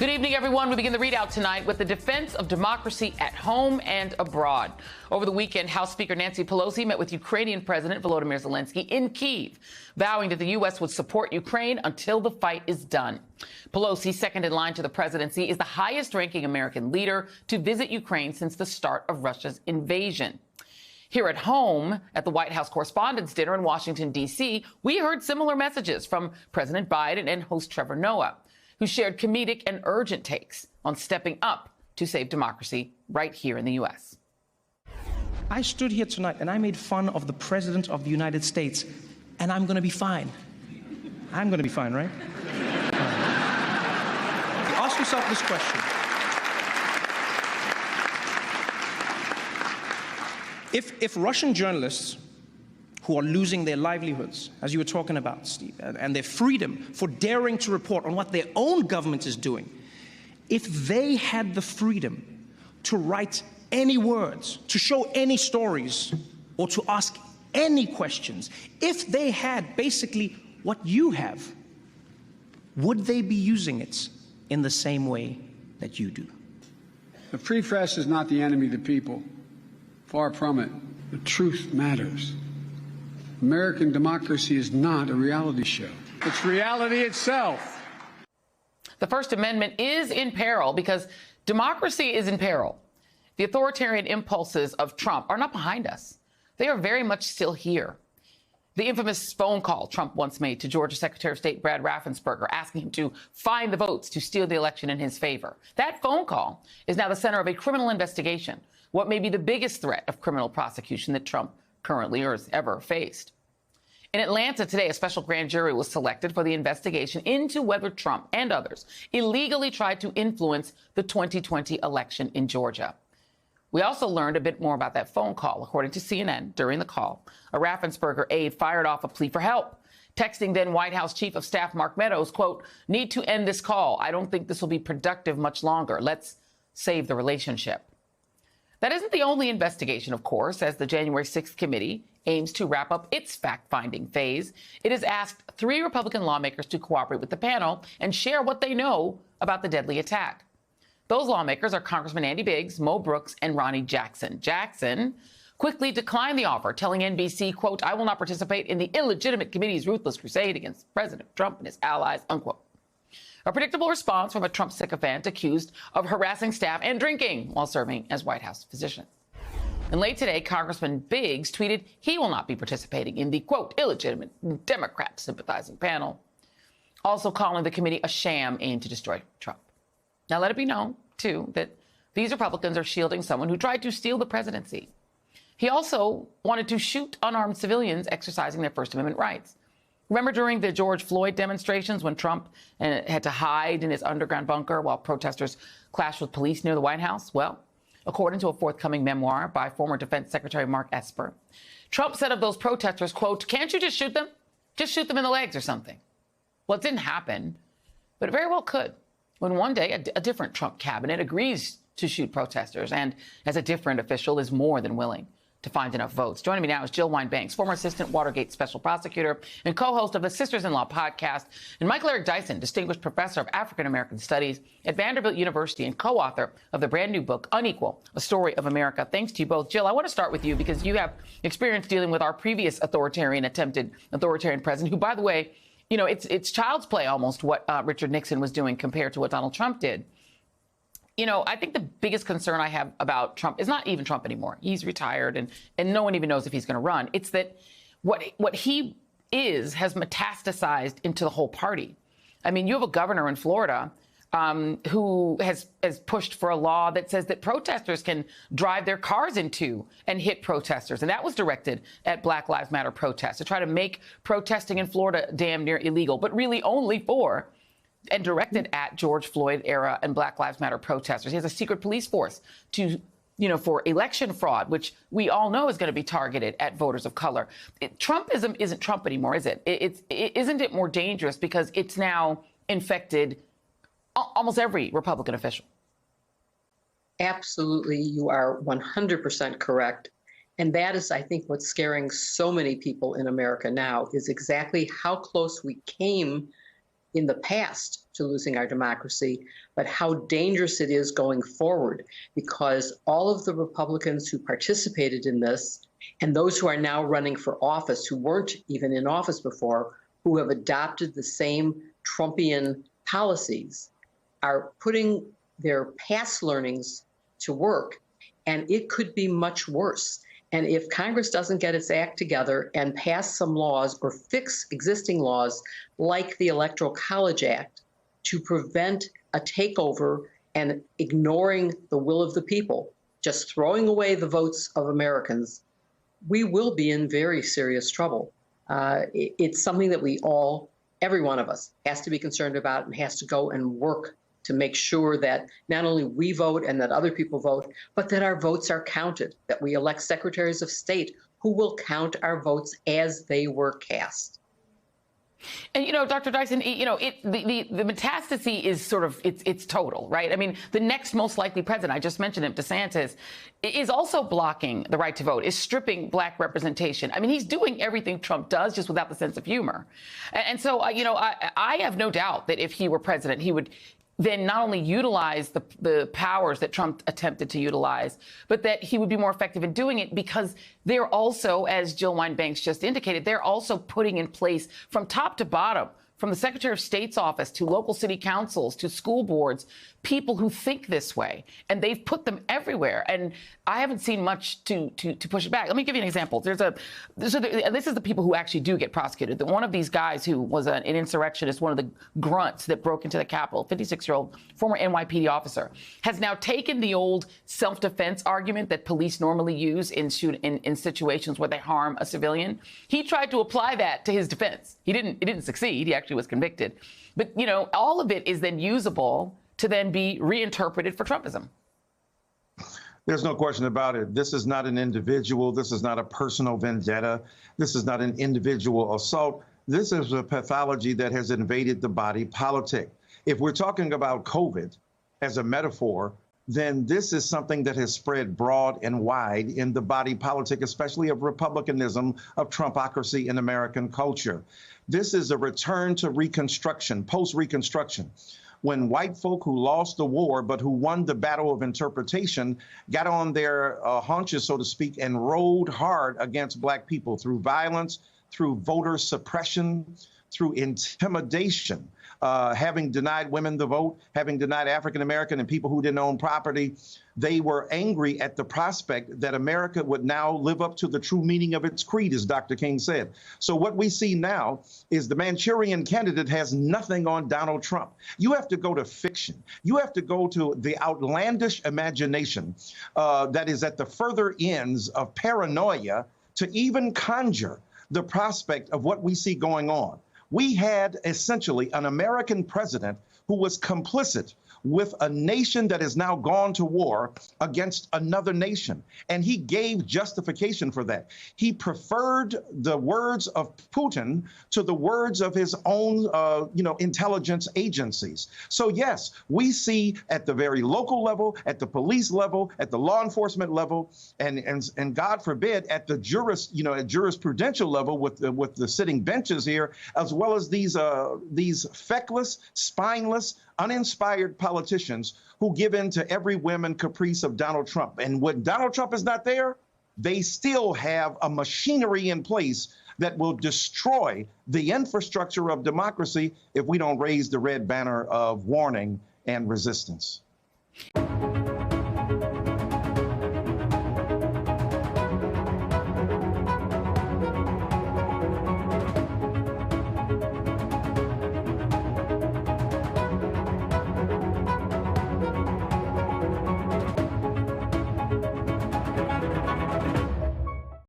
Good evening, everyone. We begin the readout tonight with the defense of democracy at home and abroad. Over the weekend, House Speaker Nancy Pelosi met with Ukrainian President Volodymyr Zelensky in Kyiv, vowing that the U.S. would support Ukraine until the fight is done. Pelosi, second in line to the presidency, is the highest-ranking American leader to visit Ukraine since the start of Russia's invasion. Here at home, at the White House Correspondents' Dinner in Washington, D.C., we heard similar messages from President Biden and host Trevor Noah, who shared comedic and urgent takes on stepping up to save democracy right here in the U.S. I stood here tonight and I made fun of the President of the United States, and I'm going to be fine. I'm going to be fine, right? Ask yourself this question. If Russian journalists who are losing their livelihoods, as you were talking about, Steve, and their freedom for daring to report on what their own government is doing, if they had the freedom to write any words, to show any stories, or to ask any questions, if they had basically what you have, would they be using it in the same way that you do? The free press is not the enemy of the people. Far from it. The truth matters. American democracy is not a reality show. It's reality itself. The First Amendment is in peril because democracy is in peril. The authoritarian impulses of Trump are not behind us. They are very much still here. The infamous phone call Trump once made to Georgia Secretary of State Brad Raffensperger, asking him to find the votes to steal the election in his favor. That phone call is now the center of a criminal investigation, what may be the biggest threat of criminal prosecution that Trump currently or has ever faced. In Atlanta today, a special grand jury was selected for the investigation into whether Trump and others illegally tried to influence the 2020 election in Georgia. We also learned a bit more about that phone call. According to CNN, during the call, a Raffensperger aide fired off a plea for help, texting then White House Chief of Staff Mark Meadows, quote, "Need to end this call. I don't think this will be productive much longer. Let's save the relationship." That isn't the only investigation, of course, as the January 6th committee aims to wrap up its fact-finding phase. It has asked 3 Republican lawmakers to cooperate with the panel and share what they know about the deadly attack. Those lawmakers are Congressman Andy Biggs, Mo Brooks, and Ronny Jackson. Jackson quickly declined the offer, telling NBC, quote, "I will not participate in the illegitimate committee's ruthless crusade against President Trump and his allies," unquote. A predictable response from a Trump sycophant accused of harassing staff and drinking while serving as White House physician. And late today, Congressman Biggs tweeted he will not be participating in the, quote, "illegitimate Democrat sympathizing panel," also calling the committee a sham aimed to destroy Trump. Now, let it be known, too, that these Republicans are shielding someone who tried to steal the presidency. He also wanted to shoot unarmed civilians exercising their First Amendment rights. Remember during the George Floyd demonstrations when Trump had to hide in his underground bunker while protesters clashed with police near the White House? Well, according to a forthcoming memoir by former Defense Secretary Mark Esper, Trump said of those protesters, quote, "Can't you just shoot them? Just shoot them in the legs or something." Well, it didn't happen, but it very well could when one day a different Trump cabinet agrees to shoot protesters and, as a different official, is more than willing to find enough votes. Joining me now is Jill Wine-Banks, former assistant Watergate special prosecutor and co-host of the Sisters-in-Law podcast, and Michael Eric Dyson, distinguished professor of African-American studies at Vanderbilt University and co-author of the brand new book, Unequal, A Story of America. Thanks to you both. Jill, I want to start with you because you have experience dealing with our previous attempted authoritarian president, who, by the way, you know, it's child's play almost what Richard Nixon was doing compared to what Donald Trump did. You know, I think the biggest concern I have about Trump is not even Trump anymore. He's retired, and no one even knows if he's going to run. It's that what he is has metastasized into the whole party. I mean, you have a governor in Florida who has pushed for a law that says that protesters can drive their cars into and hit protesters. And that was directed at Black Lives Matter protests to try to make protesting in Florida damn near illegal, but really only for and directed at George Floyd era and Black Lives Matter protesters. He has a secret police force to, you know, for election fraud, which we all know is going to be targeted at voters of color. Trumpism isn't Trump anymore, is it? Isn't it more dangerous because it's now infected almost every Republican official? Absolutely. You are 100% correct. And that is, I think, what's scaring so many people in America now is exactly how close we came in the past to losing our democracy, but how dangerous it is going forward, because all of the Republicans who participated in this and those who are now running for office, who weren't even in office before, who have adopted the same Trumpian policies, are putting their past learnings to work, and it could be much worse. And if Congress doesn't get its act together and pass some laws or fix existing laws like the Electoral College Act to prevent a takeover and ignoring the will of the people, just throwing away the votes of Americans, we will be in very serious trouble. It's something that we all, every one of us, has to be concerned about and has to go and work to make sure that not only we vote and that other people vote, but that our votes are counted, that we elect secretaries of state who will count our votes as they were cast. And, Dr. Dyson, the metastasis is sort of, it's total, right? I mean, the next most likely president, I just mentioned him, DeSantis, is also blocking the right to vote, is stripping black representation. I mean, he's doing everything Trump does, just without the sense of humor. And so, I have no doubt that if he were president, he would then not only utilize the powers that Trump attempted to utilize, but that he would be more effective in doing it, because they're also, as Jill Wine-Banks just indicated, they're also putting in place from top to bottom, from the Secretary of State's office to local city councils to school boards, people who think this way, and they've put them everywhere. And I haven't seen much to push it back. Let me give you an example. This is the people who actually do get prosecuted. One of these guys who was an insurrectionist, one of the grunts that broke into the Capitol, 56-year-old former NYPD officer, has now taken the old self-defense argument that police normally use in situations where they harm a civilian. He tried to apply that to his defense. It didn't succeed. He actually was convicted. But, all of it is then usable to then be reinterpreted for Trumpism. There's no question about it. This is not an individual. This is not a personal vendetta. This is not an individual assault. This is a pathology that has invaded the body politic. If we're talking about COVID as a metaphor, then this is something that has spread broad and wide in the body politic, especially of republicanism, of Trumpocracy in American culture. This is a return to Reconstruction, post-Reconstruction, when white folk who lost the war but who won the battle of interpretation got on their haunches, so to speak, and rode hard against black people through violence, through voter suppression, through intimidation, having denied women the vote, having denied African-American and people who didn't own property. They were angry at the prospect that America would now live up to the true meaning of its creed, as Dr. King said. So what we see now is the Manchurian Candidate has nothing on Donald Trump. You have to go to fiction. You have to go to the outlandish imagination that is at the further ends of paranoia to even conjure the prospect of what we see going on. We had essentially an American president who was complicit with a nation that has now gone to war against another nation. And he gave justification for that. He preferred the words of Putin to the words of his own, intelligence agencies. So, yes, we see at the very local level, at the police level, at the law enforcement level, and God forbid, at the jurisprudential level with the sitting benches here, as well as these feckless, spineless, uninspired politicians who give in to every whim and caprice of Donald Trump. And when Donald Trump is not there, they still have a machinery in place that will destroy the infrastructure of democracy if we don't raise the red banner of warning and resistance.